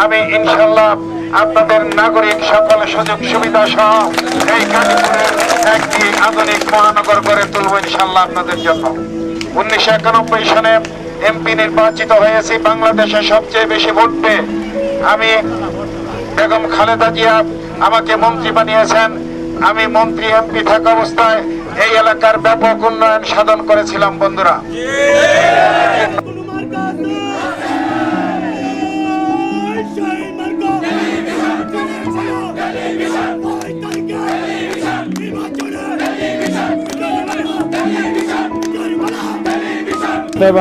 আমি ইনশাল্লাহ আপনাদের নাগরিক সকল সুযোগ সুবিধা সহ এই গাজীপুরের একটি আধুনিক মহানগর গড়ে তুলব ইনশাল্লাহ আপনাদের জন্য। 1991 সনে এমপি নির্বাচিত হয়েছি বাংলাদেশের সবচেয়ে বেশি ভোট পেয়ে। আমি বেগম খালেদা জিয়া আমাকে মন্ত্রী বানিয়েছেন। আমি মন্ত্রী এমপি থাকা অবস্থায় এই এলাকার ব্যাপক উন্নয়ন সাধন করেছিলাম বন্ধুরা।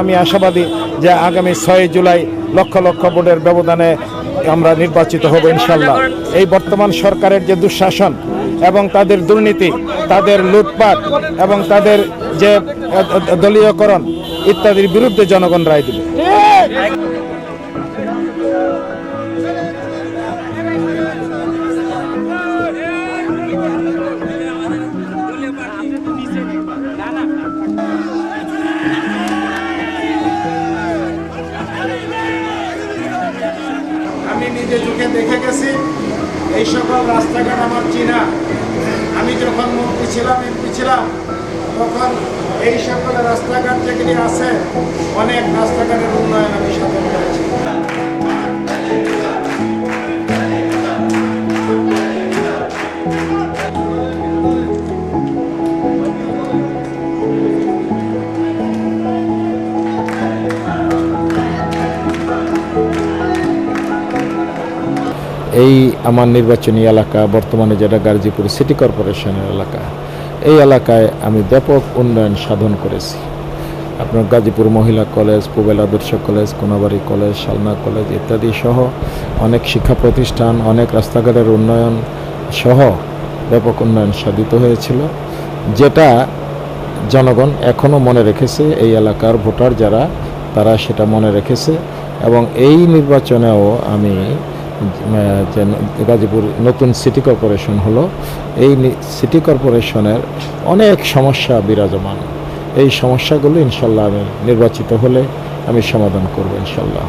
আমি আশাবাদী যে আগামী 6 জুলাই লক্ষ লক্ষ ভোটের ব্যবধানে আমরা নির্বাচিত হব ইনশাল্লাহ। এই বর্তমান সরকারের যে দুঃশাসন এবং তাদের দুর্নীতি, তাদের লুটপাট এবং তাদের যে দলীয়করণ ইত্যাদির বিরুদ্ধে জনগণ রায় দেবে। আমি নিজে চোখে দেখে গেছি এই সকল রাস্তাঘাট আমার চিনা। আমি যখন মন্ত্রী ছিলাম, এমপি ছিলাম, তখন এই সকল রাস্তাঘাট যেগুলি আছে অনেক রাস্তাঘাটের উন্নয়ন আমি সাধন করেছি। এই আমার নির্বাচনী এলাকা বর্তমানে যেটা গাজীপুর সিটি কর্পোরেশনের এলাকা, এই এলাকায় আমি ব্যাপক উন্নয়ন সাধন করেছি। আপনার গাজীপুর মহিলা college, Pubail Adarsha college, Konabari college, Salna college ইত্যাদি সহ অনেক শিক্ষা প্রতিষ্ঠান, অনেক রাস্তাঘাটের উন্নয়ন সহ ব্যাপক উন্নয়ন সাধিত হয়েছিল, যেটা জনগণ এখনও মনে রেখেছে। এই এলাকার ভোটার যারা, তারা সেটা মনে রেখেছে। এবং এই নির্বাচনেও আমি যে গাজীপুর নতুন সিটি কর্পোরেশন হলো, এই সিটি কর্পোরেশনের অনেক সমস্যা বিরাজমান। এই সমস্যাগুলো ইনশাল্লাহ আমি নির্বাচিত হলে আমি সমাধান করব ইনশাল্লাহ।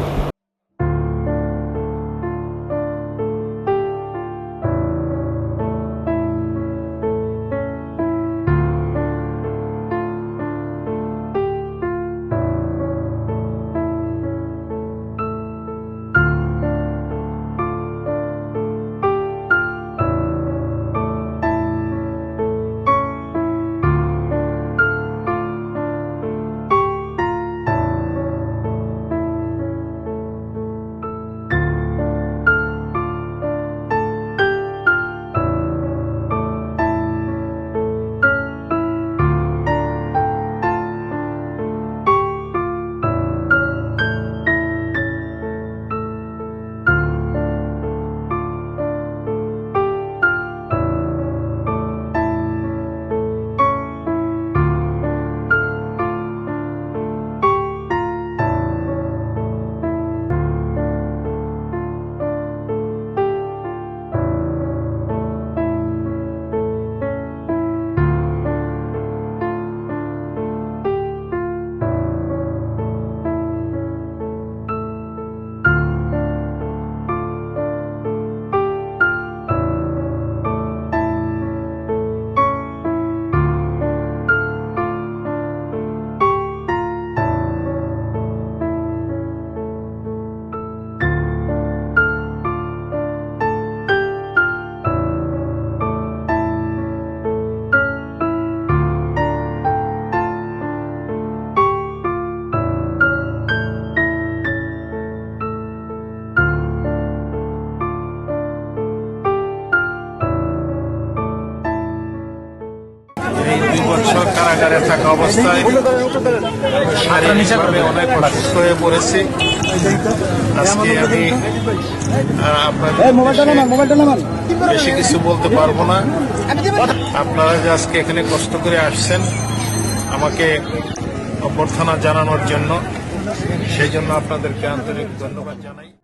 কারাগারে থাকা অবস্থায় শারীরিকভাবে অনেক অসুস্থ হয়ে পড়েছি। আজকে আমি আপনাদের বেশি কিছু বলতে পারবো না। আপনারা যে আজকে এখানে কষ্ট করে আসছেন আমাকে অভ্যর্থনা জানানোর জন্য, সেই জন্য আপনাদেরকে আন্তরিক ধন্যবাদ জানাই।